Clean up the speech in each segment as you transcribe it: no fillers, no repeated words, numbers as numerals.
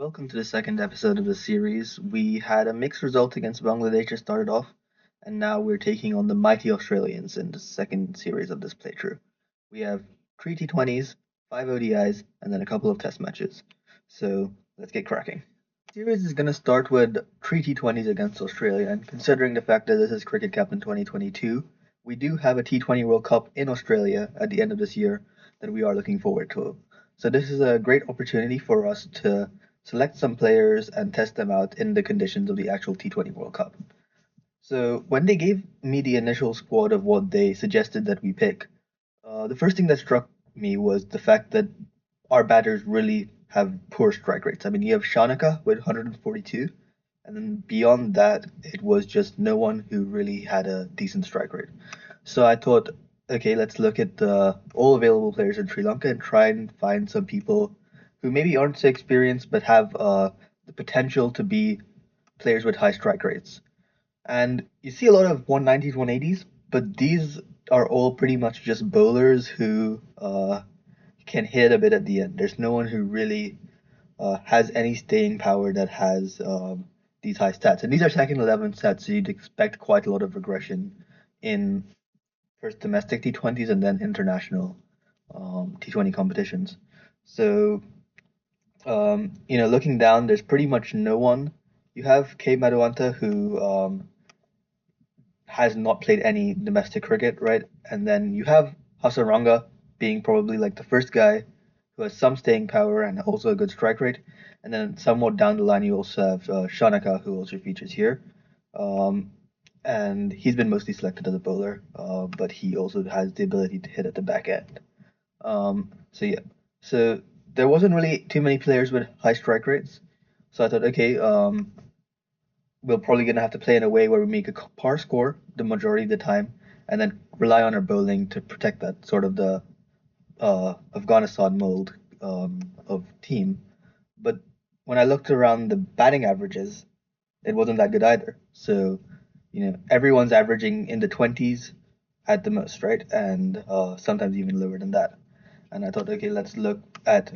Welcome to the second episode of the series. We had a mixed result against Bangladesh to start it off, and now we're taking on the mighty Australians in the second series of this playthrough. We have three T20s, five ODIs, and then a couple of test matches. So let's get cracking. The series is going to start with three T20s against Australia, and considering the fact that this is Cricket Cup in 2022, we do have a T20 World Cup in Australia at the end of this year that we are looking forward to. So this is a great opportunity for us to select some players and test them out in the conditions of the actual T20 World Cup. So when they gave me the initial squad of what they suggested that we pick, the first thing that struck me was the fact that our batters really have poor strike rates. I mean, you have Shanaka with 142, and then beyond that, it was just no one who really had a decent strike rate. So I thought, okay, let's look at all available players in Sri Lanka and try and find some people who maybe aren't so experienced but have the potential to be players with high strike rates. And you see a lot of 190s, 180s, but these are all pretty much just bowlers who can hit a bit at the end. There's no one who really has any staying power that has these high stats. And these are second 11 stats, so you'd expect quite a lot of regression in first domestic T20s and then international T20 competitions. So, looking down, there's pretty much no one. You have K. Madhuanta, who has not played any domestic cricket, right? And then you have Hasaranga being probably like the first guy who has some staying power and also a good strike rate. And then somewhat down the line, you also have Shanaka, who also features here. Um, and he's been mostly selected as a bowler, but he also has the ability to hit at the back end. So yeah, so there wasn't really too many players with high strike rates. So I thought, okay, we're probably gonna have to play in a way where we make a par score the majority of the time, and then rely on our bowling to protect that sort of the Afghanistan mold of team. But when I looked around the batting averages, it wasn't that good either. So, everyone's averaging in the 20s at the most, right? And sometimes even lower than that. And I thought, okay, let's look at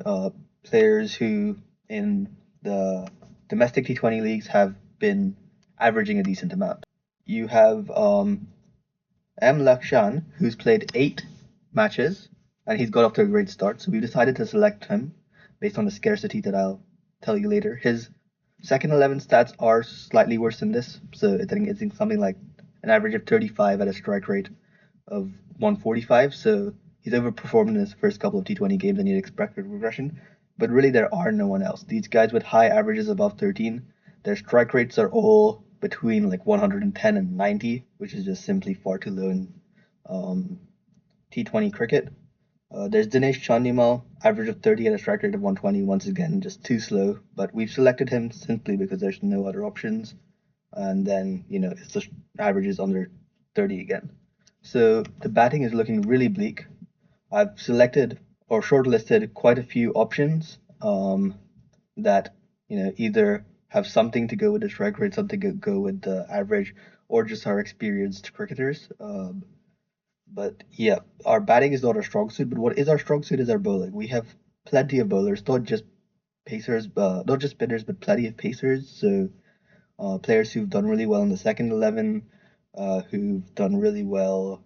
players who in the domestic T20 leagues have been averaging a decent amount. You have M. Lakshan, who's played 8 matches, and he's got off to a great start. So we decided to select him based on the scarcity that I'll tell you later. His second 11 stats are slightly worse than this. So I think it's something like an average of 35 at a strike rate of 145. So he's overperformed in his first couple of T20 games, and you'd expect a regression. But really, there are no one else. These guys with high averages above 13, their strike rates are all between like 110 and 90, which is just simply far too low in um, T20 cricket. There's Dinesh Chandimal, average of 30 at a strike rate of 120, once again, just too slow. But we've selected him simply because there's no other options. And then, it's just averages under 30 again. So the batting is looking really bleak. I've selected or shortlisted quite a few options that either have something to go with the strike rate, something to go with the average, or just are experienced cricketers. But yeah, our batting is not our strong suit. But what is our strong suit is our bowling. We have plenty of bowlers, not just pacers, not just spinners, but plenty of pacers. So players who've done really well in the second 11, who've done really well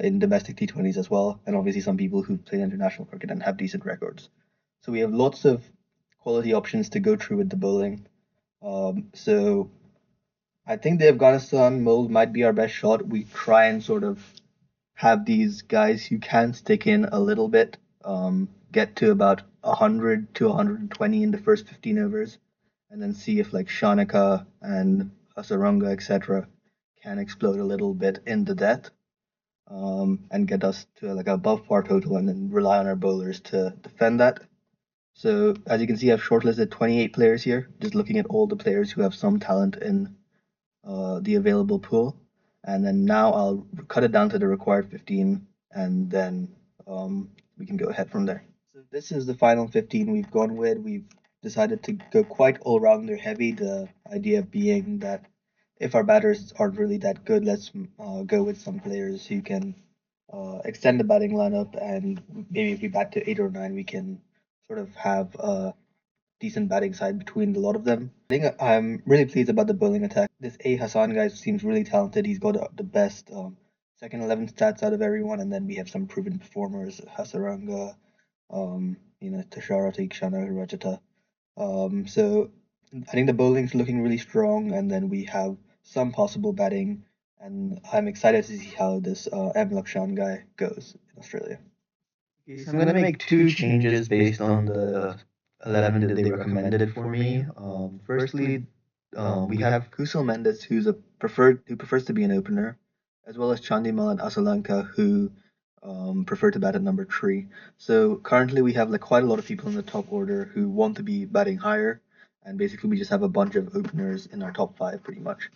in domestic T20s as well, and obviously some people who've played international cricket and have decent records. So we have lots of quality options to go through with the bowling. So I think the Afghanistan mold might be our best shot. We try and sort of have these guys who can stick in a little bit, get to about 100 to 120 in the first 15 overs, and then see if like Shanaka and Hasaranga, etc., can explode a little bit in the death, and get us to like above par total, and then rely on our bowlers to defend that. So as you can see, I've shortlisted 28 players here, just looking at all the players who have some talent in the available pool. And then now I'll cut it down to the required 15, and then we can go ahead from there. So this is the final 15 we've gone with. We've decided to go quite all-rounder heavy, the idea being that if our batters aren't really that good, let's go with some players who can extend the batting lineup, and maybe if we bat to 8 or 9, we can sort of have decent batting side between a lot of them. I think I'm really pleased about the bowling attack. This A Hassan guy seems really talented. He's got the best second 11 stats out of everyone, and then we have some proven performers, Hasaranga, Tashara, Tikshana, Rajata. So I think the bowling's looking really strong, and then we have some possible batting, and I'm excited to see how this M Lakshan guy goes in Australia. Okay, so I'm gonna make two changes based on the 11 that they recommended for me. Firstly, We have Kusal Mendes, who prefers to be an opener, as well as Chandimal and Asalanka, who prefer to bat at number three. So currently we have like quite a lot of people in the top order who want to be batting higher, and basically we just have a bunch of openers in our top five pretty much.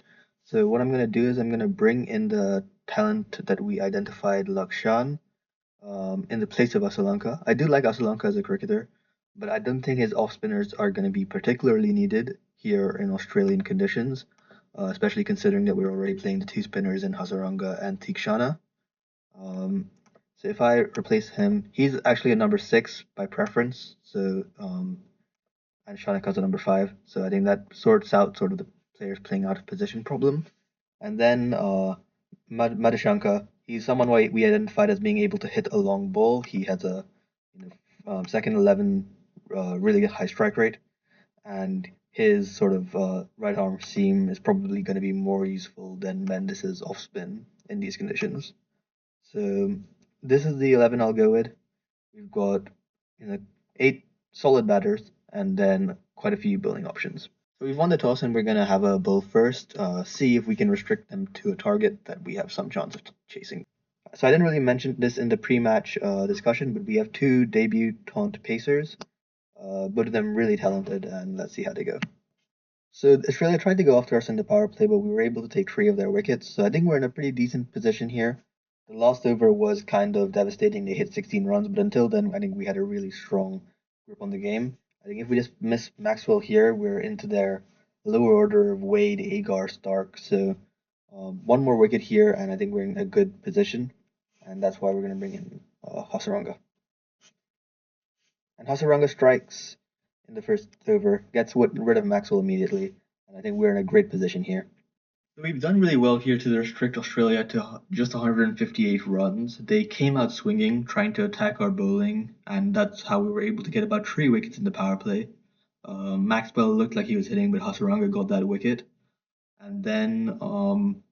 So what I'm gonna do is I'm gonna bring in the talent that we identified, Lakshan, in the place of Asalanka. I do like Asalanka as a cricketer, but I don't think his off spinners are going to be particularly needed here in Australian conditions, especially considering that we're already playing the two spinners in Hazaranga and Tikshana. Um, so if I replace him, he's actually a number six by preference. And Shanaka's a number five. So I think that sorts out sort of the players playing out of position problem. And then Madhushanka, he's someone we identified as being able to hit a long ball. He has a second 11 really high strike rate, and his sort of right arm seam is probably going to be more useful than Mendes's off spin in these conditions. So this is the 11 I'll go with. We've got eight solid batters and then quite a few bowling options. So we've won the toss and we're going to have a bowl first, see if we can restrict them to a target that we have some chance of chasing. So I didn't really mention this in the pre-match discussion, but we have two debutant pacers, both of them really talented, and let's see how they go. So Australia tried to go after us in the power play, but we were able to take three of their wickets. So I think we're in a pretty decent position here. The last over was kind of devastating. They hit 16 runs, but until then, I think we had a really strong grip on the game. I think if we just miss Maxwell here, we're into their lower order of Wade, Agar, Stark. So one more wicket here, and I think we're in a good position, and that's why we're going to bring in Hasaranga. And Hasaranga strikes in the first over, gets rid of Maxwell immediately, and I think we're in a great position here. So we've done really well here to restrict Australia to just 158 runs. They came out swinging, trying to attack our bowling, and that's how we were able to get about three wickets in the power play. Maxwell looked like he was hitting, but Hasaranga got that wicket. And then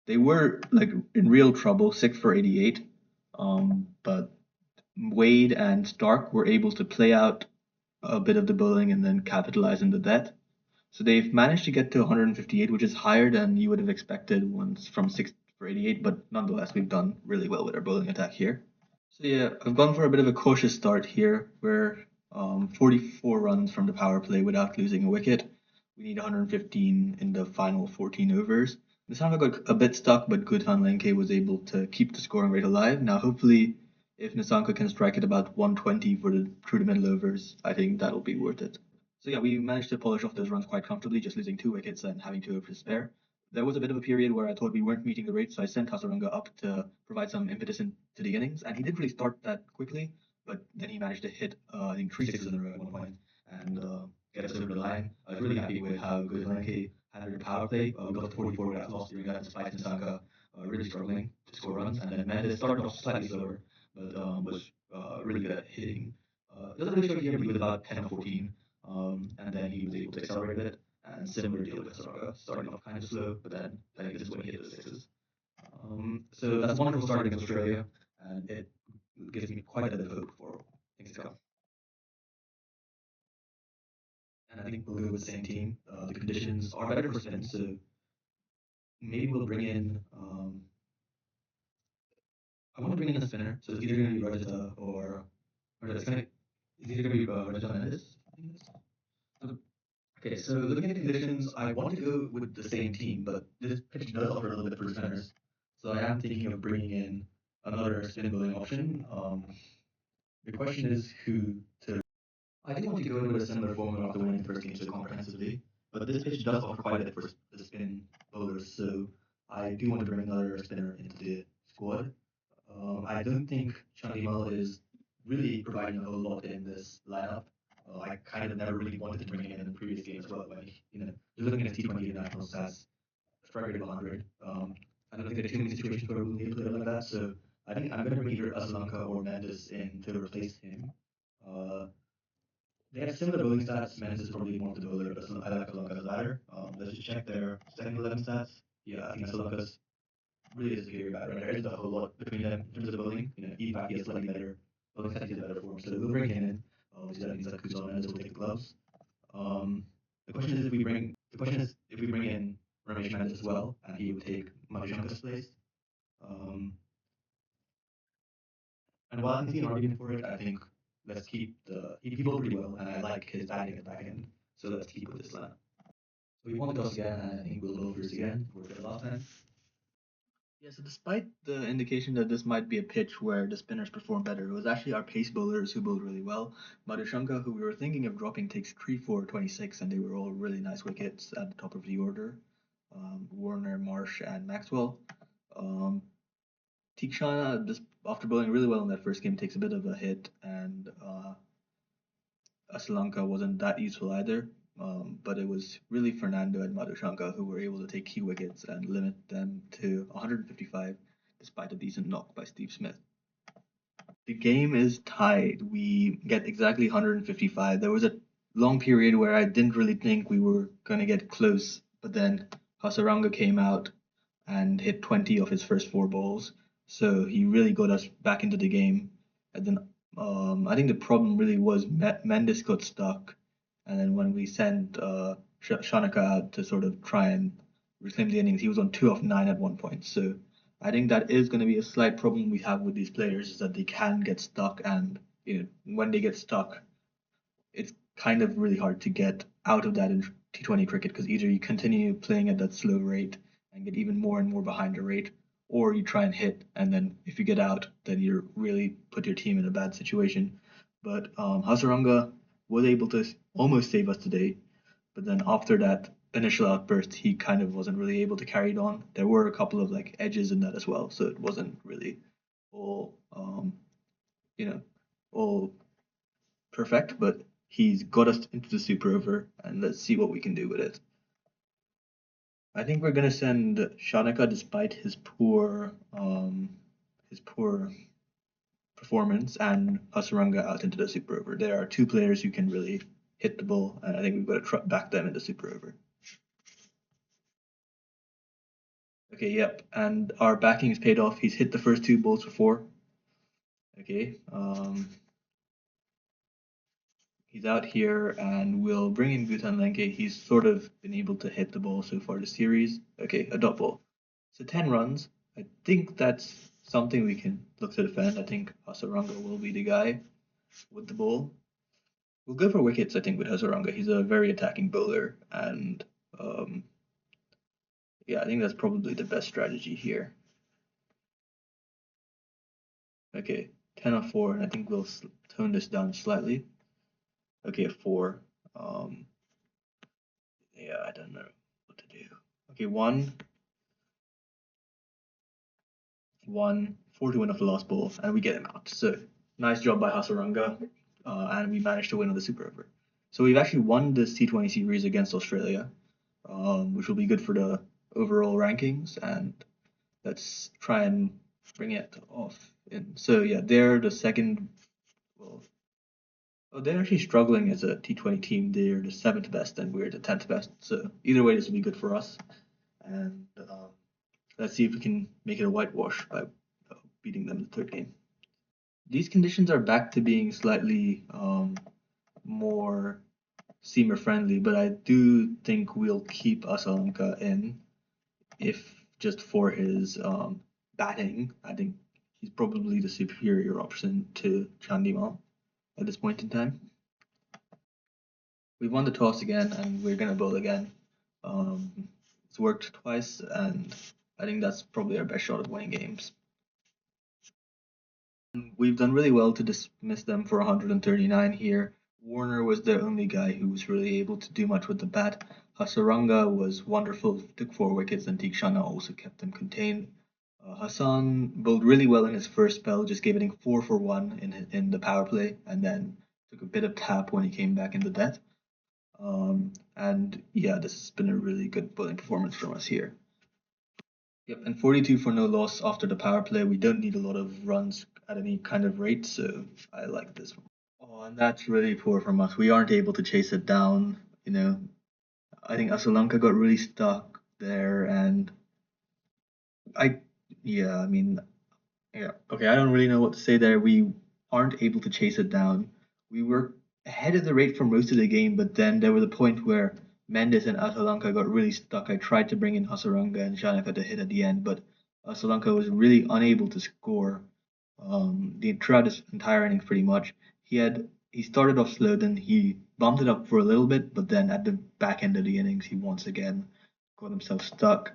they were like in real trouble, 6 for 88. But Wade and Stark were able to play out a bit of the bowling and then capitalize on the debt. So they've managed to get to 158, which is higher than you would have expected once from 6 for 88, but nonetheless, we've done really well with our bowling attack here. So yeah, I've gone for a bit of a cautious start here. We're 44 runs from the power play without losing a wicket. We need 115 in the final 14 overs. This time I got a bit stuck, but Gutan Lenke was able to keep the scoring rate alive. Now, hopefully, if Nisanka can strike at about 120 through the middle overs, I think that'll be worth it. So yeah, we managed to polish off those runs quite comfortably, just losing two wickets and having two overs to spare. There was a bit of a period where I thought we weren't meeting the rate, so I sent Hasaranga up to provide some impetus into the innings, and he didn't really start that quickly, but then he managed to hit, I think, three sixes in a row at one point and get us over the line. I was really happy with how good Lanke handled the power play. We got to 44 without loss during that, despite Nisaka really struggling to score runs, and then Mendes started off slightly slower, but was really good at hitting. Doesn't really show it here, but he was about 10 or 14, and then he was able to accelerate a bit. And similar deal with Soroka, starting off kind of slow, but then I think this is when he hit those sixes. So that's a wonderful start against Australia, and it gives me quite a bit of hope for things to come. And I think we'll go with the same team. The conditions are better for spin, so maybe we'll bring in. I want to bring in a spinner, so it's either going to be Rajata or it's either going to be Rajata Mendes. So okay, so looking at the conditions, I want to go with the same team, but this pitch does offer a little bit for spinners. So I am thinking of bringing in another spin bowling option. The question is who to. I do want to go with a similar formula after winning the first game so comprehensively, but this pitch does offer quite a bit for the spin bowlers, so I do want to bring another spinner into the squad. I don't think Chandimal is really providing a whole lot in this lineup. I kind of never really wanted to previous game as well. When just looking at his T20 international stats, strike rate of 100. I don't think there are too many situations where we'll need a player like that. So I think I'm going to bring either Asalanka or Mendes in to replace him. Uh, they have similar bowling stats. Mendes is probably more of the bowler, but I like Asalanka's ladder. Let's just check their second 11 stats. Yeah, I think Asalanka's really is a superior batter. Right? There isn't a whole lot between them in terms of bowling. In fact, he has slightly better bowling stats. He's a better form. So we'll bring him in. Obviously, that means that Kuzan Mendes will take the gloves. Um, the question is if we bring in Ramesh Mendes as well, and he would take Madhushanka's place. Um, and while I can see an argument for it, I think let's keep he bowled pretty well, and I like his batting at the back end. So let's keep with this lineup. So we won the toss again, and I think we'll bowl first again. We did last time. Yeah, so despite the indication that this might be a pitch where the spinners perform better, it was actually our pace bowlers who bowled really well. Madhushanka, who we were thinking of dropping, takes 3 4 26, and they were all really nice wickets at the top of the order. Warner, Marsh, and Maxwell. Um, Tikshana, just after bowling really well in that first game, takes a bit of a hit, and Asalanka wasn't that useful either. But it was really Fernando and Madhushanka who were able to take key wickets and limit them to 155, despite a decent knock by Steve Smith. The game is tied. We get exactly 155. There was a long period where I didn't really think we were going to get close, but then Hasaranga came out and hit 20 of his first 4 balls. So he really got us back into the game. And then I think the problem really was Mendes got stuck. And then when we sent Shanaka out to sort of try and reclaim the innings, he was on 2 of 9 at one point. So I think that is going to be a slight problem we have with these players is that they can get stuck. And when they get stuck, it's kind of really hard to get out of that in T20 cricket because either you continue playing at that slow rate and get even more and more behind the rate, or you try and hit, and then if you get out, then you really put your team in a bad situation. But Hasaranga was able to almost save us today, but then after that initial outburst, he kind of wasn't really able to carry it on. There were a couple of like edges in that as well, so it wasn't really all you know all perfect, but he's got us into the super over, and let's see what we can do with it. I think we're gonna send Shanaka despite his poor performance and Hasaranga out into the super over. There are 2 players who can really hit the ball, and I think we've got to back them in the super over. Okay, yep, and our backing is paid off. He's hit the first 2 balls for 4. Okay, he's out here, and we'll bring in Bhutan Lenke. He's sort of been able to hit the ball so far this series. Okay, a dot ball. So 10 runs. I think that's something we can look to defend. I think Hasaranga will be the guy with the ball. We'll go for wickets, I think, with Hasaranga. He's a very attacking bowler, and yeah, I think that's probably the best strategy here. Okay, 10 of 4, and I think we'll tone this down slightly. Okay, a 4. Yeah, I don't know what to do. Okay, 1, 4 to win off the last ball, and we get him out. So nice job by Hasaranga, and we managed to win on the super over. So we've actually won this T20 series against Australia, which will be good for the overall rankings. And let's try and bring it off. So yeah, they're the second. Well, they're actually struggling as a T20 team. They're the 7th best, and we're the 10th best. So either way, this will be good for us. And let's see if we can make it a whitewash by beating them in the 3rd game. These conditions are back to being slightly more seamer friendly, but I do think we'll keep Asalanka in if just for his batting. I think he's probably the superior option to Chandimal at this point in time. We won the toss again, and we're gonna bowl again. It's worked twice, and I think that's probably our best shot at winning games. We've done really well to dismiss them for 139 here. Warner was the only guy who was really able to do much with the bat. Hasaranga was wonderful, took 4 wickets, and Tikshana also kept them contained. Hassan bowled really well in his first spell, just gave it 4 for 1 in the power play, and then took a bit of tap when he came back in the death. And yeah, this has been a really good bowling performance from us here. Yep, and 42 for no loss after the power play. We don't need a lot of runs at any kind of rate, so I like this one. Oh, and that's really poor from us. We aren't able to chase it down. You know, I think Asalanka got really stuck there, and I, yeah, I mean, yeah, okay, I don't really know what to say there. We aren't able to chase it down. We were ahead of the rate for most of the game, but then there was a point where Mendes and Asalanka got really stuck. I tried to bring in Hasaranga and Shanaka to hit at the end, but Asalanka was really unable to score throughout his entire innings pretty much. He started off slow, then he bumped it up for a little bit, but then at the back end of the innings, he once again got himself stuck.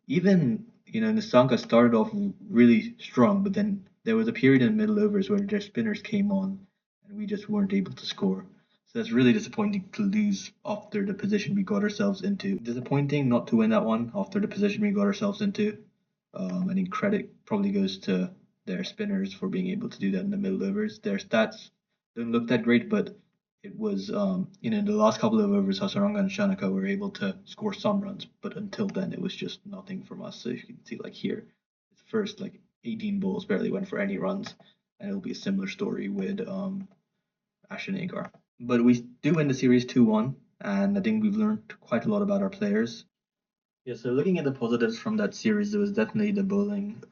Even Nisanka started off really strong, but then there was a period in the middle overs where their spinners came on, and we just weren't able to score. So that's really disappointing to lose after the position we got ourselves into. Disappointing not to win that one after the position we got ourselves into. I think credit probably goes to their spinners for being able to do that in the middle overs. Their stats don't look that great, but it was in the last couple of overs, Hasaranga and Shanaka were able to score some runs, but until then it was just nothing from us. So if you can see like here, his first like 18 balls barely went for any runs, and it'll be a similar story with Ashton Agar. But we do win the series 2-1, and I think we've learned quite a lot about our players. Yeah, so looking at the positives from that series, there was definitely the bowling.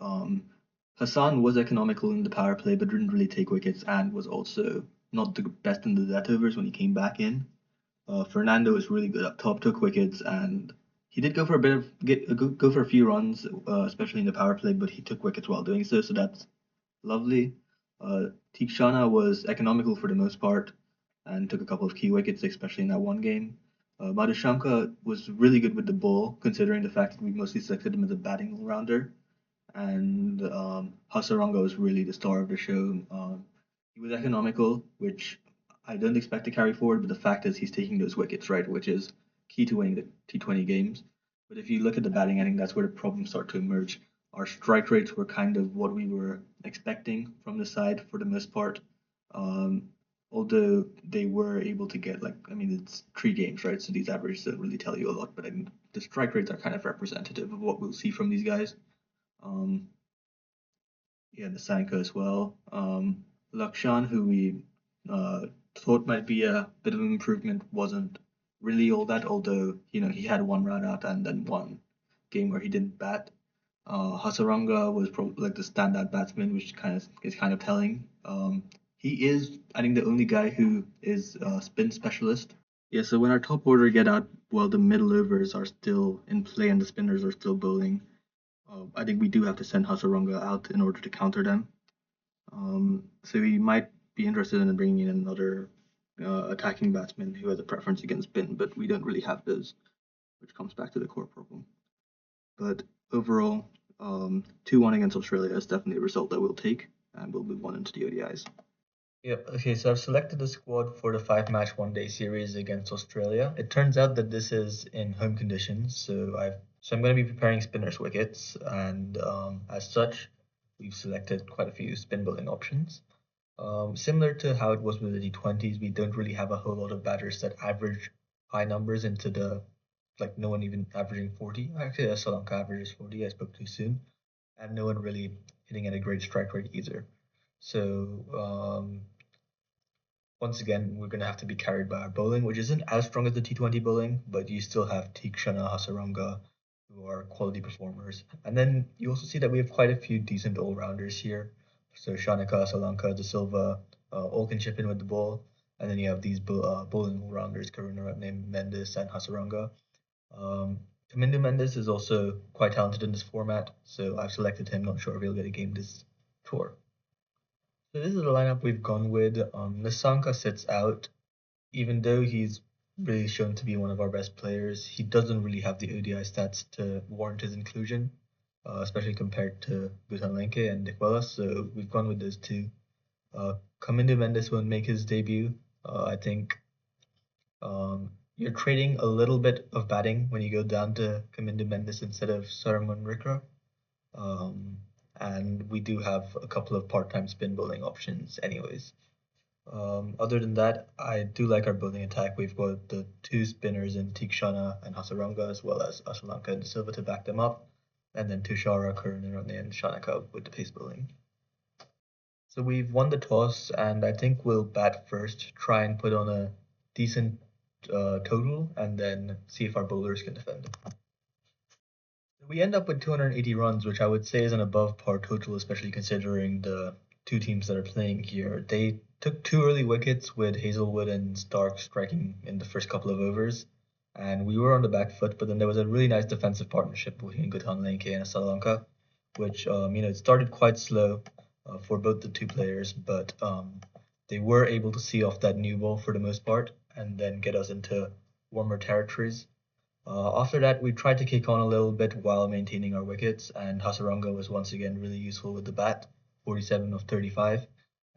Hassan was economical in the power play, but didn't really take wickets, and was also not the best in the death overs when he came back in. Fernando was really good up top, took wickets, and he did go for a bit of go for a few runs, especially in the power play, but he took wickets while doing so, so that's lovely. Tikshana was economical for the most part and took a couple of key wickets, especially in that one game. Madhushanka was really good with the ball, considering the fact that we mostly selected him as a batting all-rounder. And Hasaranga was really the star of the show. He was economical, which I don't expect to carry forward, but the fact is he's taking those wickets, right, which is key to winning the T20 games. But if you look at the batting, I think that's where the problems start to emerge. Our strike rates were kind of what we were expecting from the side for the most part. Um, Although they were able to get like, I mean, it's 3 games, right? So these averages don't really tell you a lot, but I mean, the strike rates are kind of representative of what we'll see from these guys. Um, yeah, the Sanka as well. Lakshan, who we uh, thought might be a bit of an improvement, wasn't really all that. Although he had one run out and then one game where he didn't bat. Hasaranga was probably like the standout batsman, which kind of telling. He is, I think, the only guy who is a spin specialist. Yeah, so when our top order get out, while the middle overs are still in play and the spinners are still bowling, I think we do have to send Hasaranga out in order to counter them. So we might be interested in bringing in another attacking batsman who has a preference against spin, but we don't really have those, which comes back to the core problem. But overall, 2-1 against Australia is definitely a result that we'll take, and we'll move on into the ODIs. Yep. Okay, so I've selected the squad for the 5-match one-day series against Australia. It turns out that this is in home conditions, so I'm going to be preparing spinners wickets, and as such, we've selected quite a few spin bowling options. Similar to how it was with the D20s, we don't really have a whole lot of batters that average high numbers into the like no one even averaging 40. Actually, Sri Lanka averages 40. I spoke too soon, and no one really hitting at a great strike rate either. So once again, we're going to have to be carried by our bowling, which isn't as strong as the T20 bowling, but you still have Tikshana, Hasaranga, who are quality performers. And then you also see that we have quite a few decent all-rounders here. So Shanaka, Salanka, De Silva, all can chip in with the ball. And then you have these bowling all-rounders, Karunaratne, Mendes, and Hasaranga. Um, Kamindu Mendes is also quite talented in this format, so I've selected him. Not sure if he'll get a game this tour. So this is the lineup we've gone with. Nisanka sits out, even though he's really shown to be one of our best players. He doesn't really have the ODI stats to warrant his inclusion, especially compared to Gutan Lenke and Dikwalas. So we've gone with those two. Kamindu Mendes won't make his debut. I think you're trading a little bit of batting when you go down to Kamindu Mendes instead of Saraman Rikra. Um, and we do have a couple of part-time spin bowling options anyways. Other than that, I do like our bowling attack. We've got the two spinners in Tikshana and Hasaranga, as well as Asalanka and Silva to back them up, and then Tushara, Karunarane, and Shanaka with the pace bowling. So we've won the toss, and I think we'll bat first, try and put on a decent total, and then see if our bowlers can defend. We end up with 280 runs, which I would say is an above par total, especially considering the two teams that are playing here. They took two early wickets with Hazelwood and Stark striking in the first couple of overs, and we were on the back foot. But then there was a really nice defensive partnership between Gutan Lenke and Asalanka, which it started quite slow for both the two players, but they were able to see off that new ball for the most part, and then get us into warmer territories. After that, we tried to kick on a little bit while maintaining our wickets, and Hasaranga was once again really useful with the bat, 47 of 35,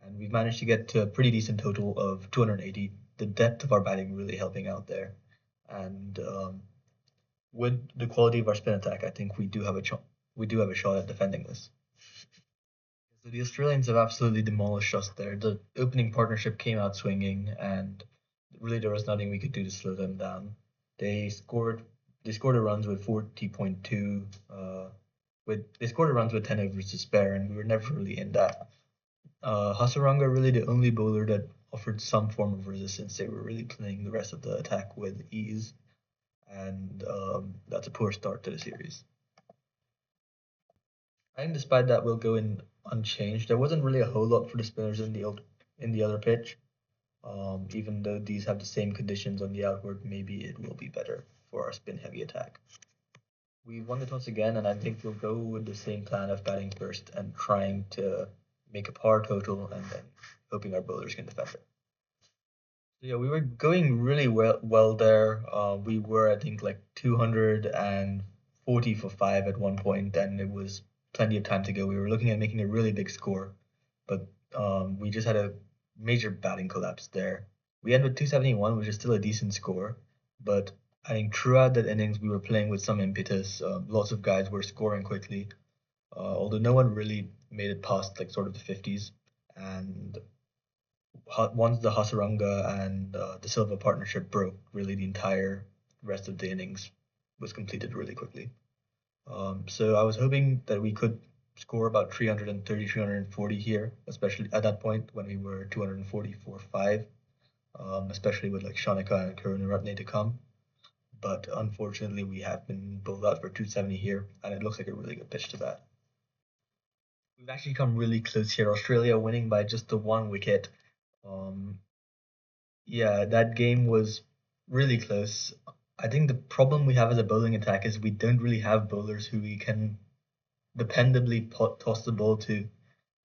and we've managed to get to a pretty decent total of 280. The depth of our batting really helping out there, and with the quality of our spin attack, I think we do have a shot at defending this. So the Australians have absolutely demolished us there. The opening partnership came out swinging, and really there was nothing we could do to slow them down. They scored they scored a runs with 40.2 with they scored a runs with 10 overs to spare, and we were never really in that. Hasaranga really the only bowler that offered some form of resistance. They were really playing the rest of the attack with ease, and that's a poor start to the series. I think despite that, we'll go in unchanged. There wasn't really a whole lot for the spinners in the other pitch. Even though these have the same conditions on the outward, maybe it will be better for our spin heavy attack. We won it once again, and I think we'll go with the same plan of batting first and trying to make a par total, and then hoping our bowlers can defend it. So yeah, we were going really well there. We were, I think, like 240 for five at one point, and it was plenty of time to go. We were looking at making a really big score, but we just had a major batting collapse there. We ended with 271, which is still a decent score, but I think throughout that innings we were playing with some impetus. Lots of guys were scoring quickly, although no one really made it past like sort of the 50s. And once the Hasaranga and the Silva partnership broke, really the entire rest of the innings was completed really quickly. So I was hoping that we could score about 330, 340 here, especially at that point when we were 244 5, especially with like Shanika and Karunaratne to come. But unfortunately, we have been bowled out for 270 here, and it looks like a really good pitch to bat. We've actually come really close here. Australia winning by just the one wicket. Um, yeah, that game was really close. I think the problem we have as a bowling attack is we don't really have bowlers who we can dependably toss the ball to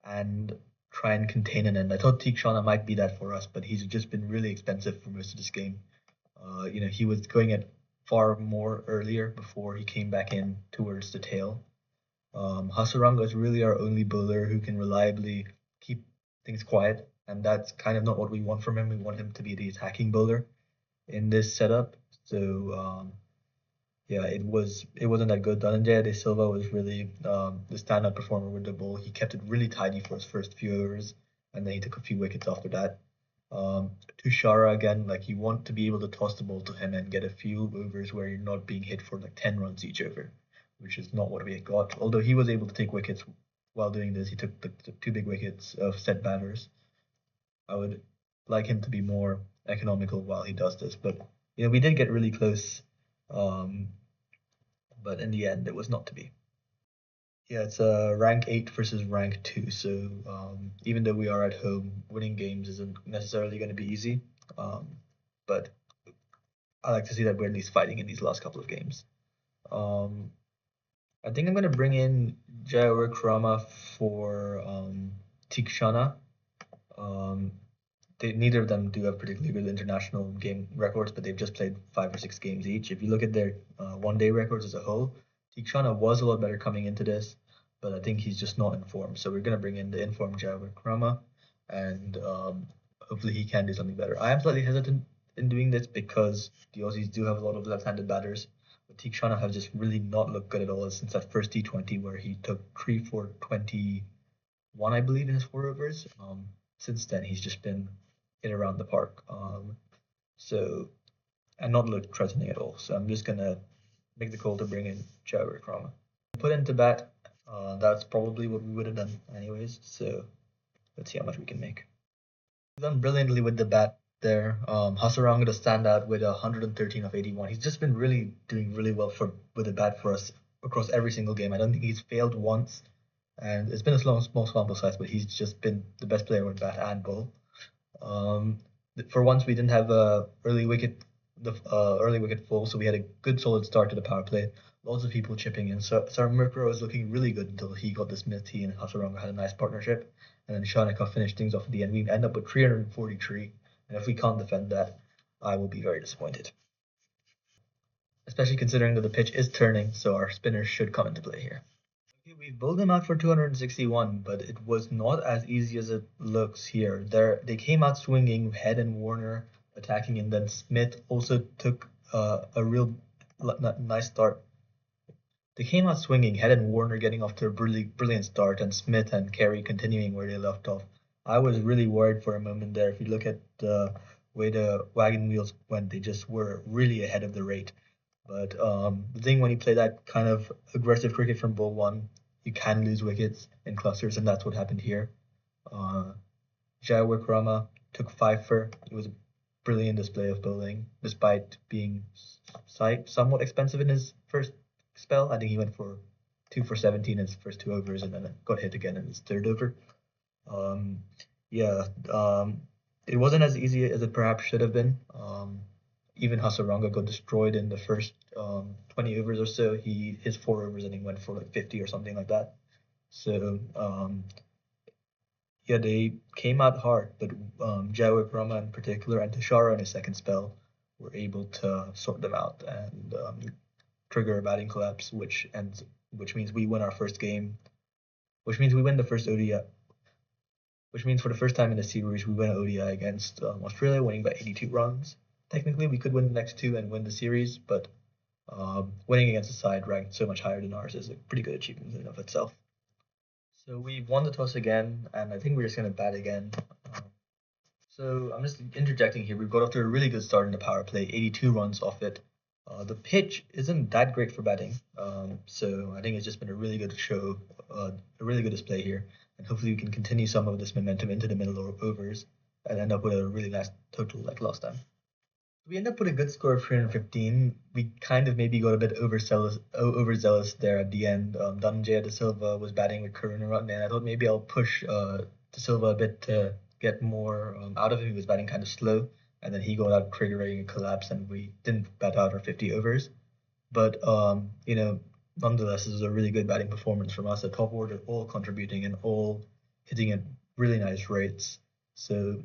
and try and contain an end. I thought Tikshana might be that for us, but he's just been really expensive for most of this game. He was going at far more earlier before he came back in towards the tail. Hasaranga is really our only bowler who can reliably keep things quiet, and that's kind of not what we want from him. We want him to be the attacking bowler in this setup. So yeah, it wasn't that good. Dhananjaya De Silva was really the standout performer with the ball. He kept it really tidy for his first few overs, and then he took a few wickets after that. Tushara again, like you want to be able to toss the ball to him and get a few overs where you're not being hit for like 10 runs each over, which is not what we got. Although he was able to take wickets while doing this, he took the two big wickets of set batters. I would like him to be more economical while he does this, but we did get really close. Um, but in the end, it was not to be. Yeah, it's rank 8 versus rank 2. So even though we are at home, winning games isn't necessarily going to be easy. Um, but I like to see that we're at least fighting in these last couple of games. Um, I think I'm going to bring in Jayaweer Kurama for Tikshana. Um, neither of them do have particularly good international game records, but they've just played 5 or 6 games each. If you look at their one-day records as a whole, Tikshana was a lot better coming into this, but I think he's just not informed. So we're going to bring in the informed Java Krama, and hopefully he can do something better. I am slightly hesitant in doing this because the Aussies do have a lot of left-handed batters, but Tikshana has just really not looked good at all since that first T20 where he took 3 for 21, I believe, in his 4 overs. Since then, he's just been it around the park. So and not look threatening at all. So I'm just gonna make the call to bring in Jared Croma. Put into bat. That's probably what we would have done anyways. So let's see how much we can make. He's done brilliantly with the bat there. Hasaranga to stand out with 113 of 81. He's just been really doing really well for with the bat for us across every single game. I don't think he's failed once, and it's been a small sample size, but he's just been the best player with bat and ball. Um, for once, we didn't have a early wicket fall, so we had a good solid start to the power play. Lots of people chipping in. So Sarmurkro was looking really good until he got dismissed. He and Hasaranga had a nice partnership, and then Shanika finished things off at the end. We end up with 343, and if we can't defend that, I will be very disappointed. Especially considering that the pitch is turning, so our spinners should come into play here. We bowled them out for 261, but it was not as easy as it looks here. They came out swinging, Head and Warner attacking, and then Smith also took a real nice start. They came out swinging, Head and Warner getting off to a brilliant start, and Smith and Carey continuing where they left off. I was really worried for a moment there. If you look at the way the wagon wheels went, they just were really ahead of the rate. But the thing when you play that kind of aggressive cricket from ball one, you can lose wickets in clusters, and that's what happened here. Uh, Jai Wikrama took five for. It was a brilliant display of bowling, despite being somewhat expensive in his first spell. I think he went for 2 for 17 in his first 2 overs, and then got hit again in his third over. Um, yeah, it wasn't as easy as it perhaps should have been. Even Hasaranga got destroyed in the first 20 overs or so. His 4 overs and he went for like 50 or something like that. So yeah, they came out hard, but Jawed Rama in particular and Tushara in his second spell were able to sort them out and trigger a batting collapse, which means we win our first game, which means we win the first ODI, which means for the first time in the series we win an ODI against Australia, winning by 82 runs. Technically, we could win the next two and win the series, but winning against a side ranked so much higher than ours is a pretty good achievement in and of itself. So we won the toss again, and I think we're just going to bat again. So I'm just interjecting here. We've got off to a really good start in the power play, 82 runs off it. The pitch isn't that great for batting, so I think it's just been a really good show, a really good display here, and hopefully we can continue some of this momentum into the middle overs and end up with a really nice total like last time. We end up with a good score of 315. We kind of maybe got a bit overzealous there at the end. Dhananjaya De Silva was batting with Karuna Ratne, and I thought maybe I'll push De Silva a bit to get more out of him. He was batting kind of slow, and then he got out triggering a collapse, and we didn't bat out our 50 overs. But nonetheless, this was a really good batting performance from us. The top order all contributing and all hitting at really nice rates. So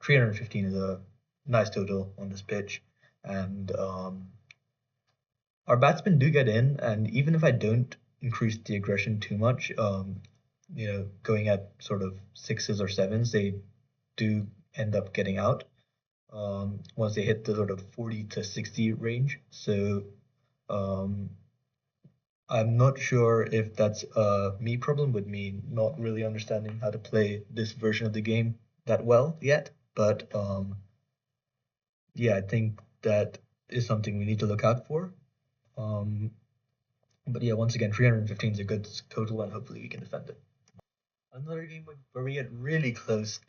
315 is a nice total on this pitch, and our batsmen do get in. And even if I don't increase the aggression too much, going at sort of sixes or sevens, they do end up getting out once they hit the sort of 40 to 60 range. So um, I'm not sure if that's a me problem with me not really understanding how to play this version of the game that well yet, but yeah, I think that is something we need to look out for. Um, but yeah, once again, 315 is a good total, and hopefully we can defend it. Another game where we get really close.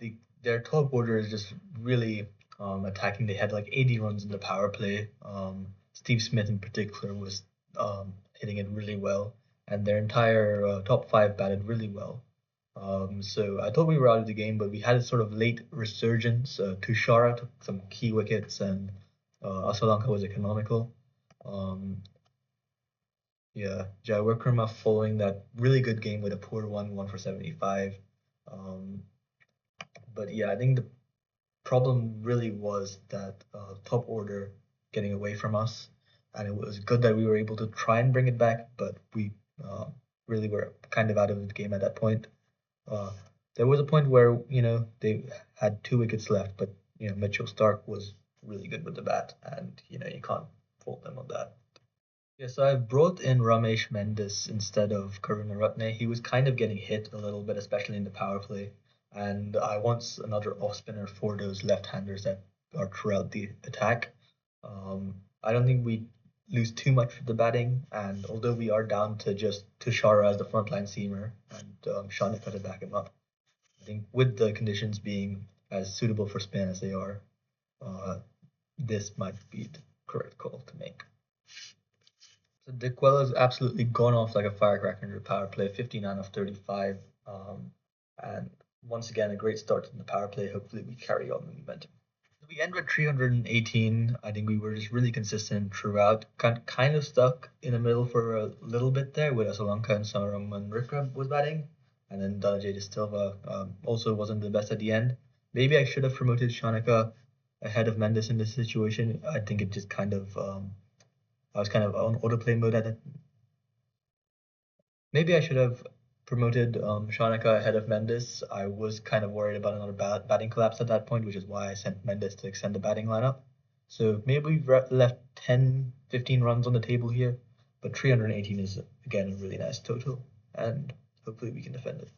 Their top order is just really attacking. They had like 80 runs in the power play. Steve Smith in particular was hitting it really well, and their entire top five batted really well. So I thought we were out of the game, but we had a sort of late resurgence. Tushara took some key wickets, and Asalanka was economical. Um, yeah, Jayawarkama following that really good game with a poor 1 for 75. Um, but yeah, I think the problem really was that top order getting away from us, and it was good that we were able to try and bring it back, but we uh, really were kind of out of the game at that point. Uh, there was a point where they had 2 wickets left, but Mitchell Stark was really good with the bat, and you can't fault them on that. Yeah, so I brought in Ramesh Mendes instead of Karunaratne. He was kind of getting hit a little bit, especially in the power play. and I want another off spinner for those left-handers that are throughout the attack. I don't think we lose too much with the batting, and although we are down to just Tushara as the frontline seamer and Shanika to back him up, I think with the conditions being as suitable for spin as they are, uh, this might be the correct call to make. So Dequella's absolutely gone off like a firecracker in the power play, 59 of 35. And once again, a great start in the power play. Hopefully, we carry on the momentum. We end with 318. I think we were just really consistent throughout. Kind of stuck in the middle for a little bit there with Asalanka and Samaram when Rikra was batting. And then Danaje de Silva also wasn't the best at the end. Maybe I should have promoted Shanika ahead of Mendes in this situation. I think it just kind of I was kind of on autoplay mode at it. Maybe I should have promoted Shanika ahead of Mendes. I was kind of worried about another batting collapse at that point, which is why I sent Mendes to extend the batting lineup. So maybe we've left 10, 15 runs on the table here, but 318 is, again, a really nice total, and hopefully we can defend it.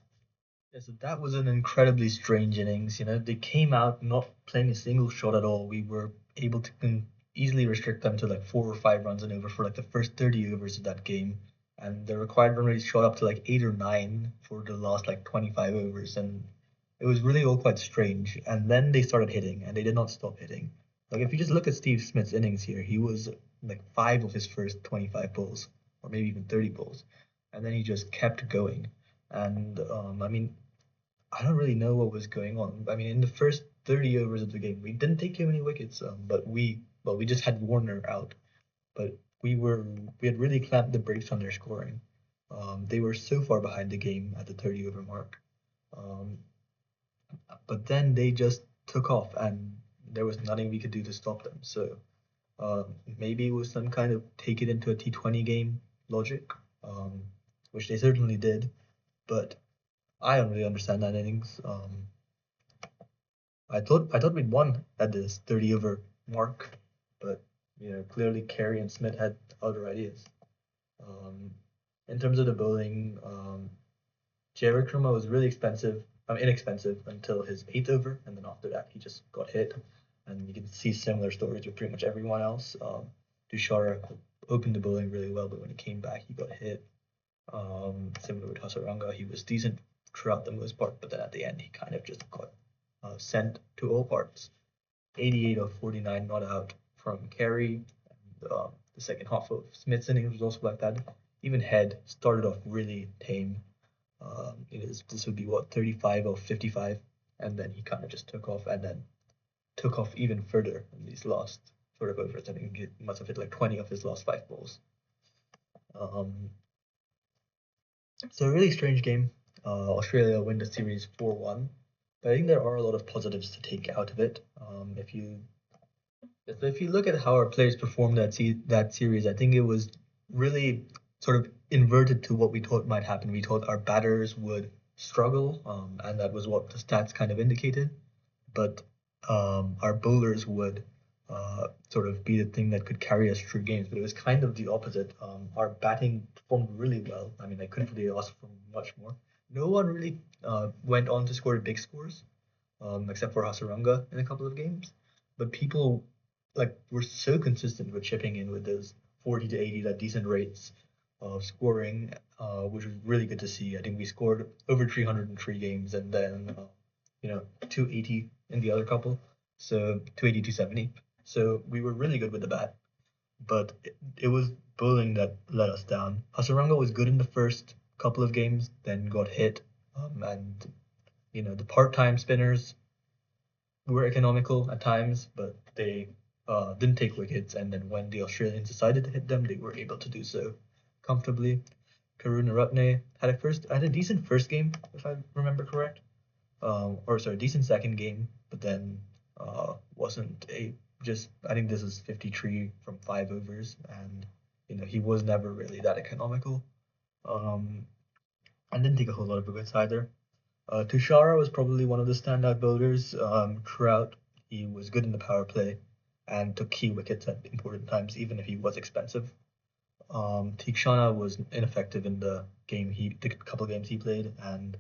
Yeah, so that was an incredibly strange innings. They came out not playing a single shot at all. We were able to easily restrict them to like 4 or 5 runs and over for like the first 30 overs of that game, and the required run rate shot up to like 8 or 9 for the last like 25 overs, and it was really all quite strange. And then they started hitting, and they did not stop hitting. Like if you just look at Steve Smith's innings here, he was like 5 of his first 25 balls, or maybe even 30 balls, and then he just kept going. And I mean, I don't really know what was going on. I mean, in the first 30 overs of the game, we didn't take too many wickets, but we just had Warner out. But we had really clamped the brakes on their scoring. They were so far behind the game at the 30 over mark. Um, but then they just took off, and there was nothing we could do to stop them. So maybe it was some kind of take it into a T20 game logic, um, which they certainly did. But I don't really understand that innings. I thought we'd won at this 30 over mark, but clearly Carey and Smith had other ideas. Um, in terms of the bowling, Jared Kruma was really inexpensive until his eighth over, and then after that he just got hit. And you can see similar stories with pretty much everyone else. Dushara opened the bowling really well, but when he came back, he got hit. Similar with Hasaranga, he was decent throughout the most part, but then at the end he kind of just got sent to all parts. 88 of 49 not out from Carey. And, the second half of Smith's innings was also like that. Even Head started off really tame. This would be what 35 of 55, and then he kind of just took off, and then took off even further in these last sort of overs. I think he must have hit like 20 of his last 5 balls. Um, so a really strange game. Australia win the series 4-1, but I think there are a lot of positives to take out of it. If you look at how our players performed that series, I think it was really sort of inverted to what we thought might happen. We thought our batters would struggle, and that was what the stats kind of indicated. But our bowlers would sort of be the thing that could carry us through games. But it was kind of the opposite. Our batting performed really well. I mean, I couldn't really ask for much more. No one really went on to score big scores, except for Hasaranga in a couple of games. But people like were so consistent with chipping in with those 40 to 80, that decent rates of scoring, which was really good to see. I think we scored over 303 games, and then 280 in the other couple, so 280, 270. So we were really good with the bat, but it was bowling that let us down. Hasaranga was good in the first couple of games, then got hit, and the part-time spinners were economical at times, but they didn't take wickets. And then when the Australians decided to hit them, they were able to do so comfortably. Karuna Ratne had a decent first game, if I remember correct, or sorry, decent second game, but then wasn't a just. I think this is 53 from 5 overs, and he was never really that economical. Um, and didn't take a whole lot of wickets either. Tushara was probably one of the standout bowlers throughout. He was good in the power play and took key wickets at important times, even if he was expensive. Tikshana was ineffective in the couple games he played, and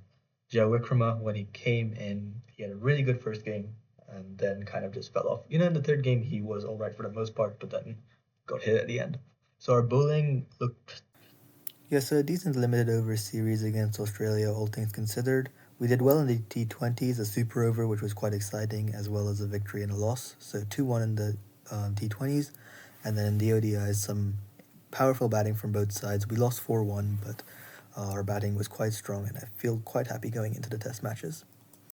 Joe Wickrama, when he came in, he had a really good first game and then kind of just fell off. In the third game, he was all right for the most part, but then got hit at the end. So our bowling looked. Yes, a decent limited over series against Australia, all things considered. We did well in the T20s, a super over, which was quite exciting, as well as a victory and a loss. So 2-1 in the T20s, and then in the ODIs, some powerful batting from both sides. We lost 4-1, but our batting was quite strong, and I feel quite happy going into the test matches.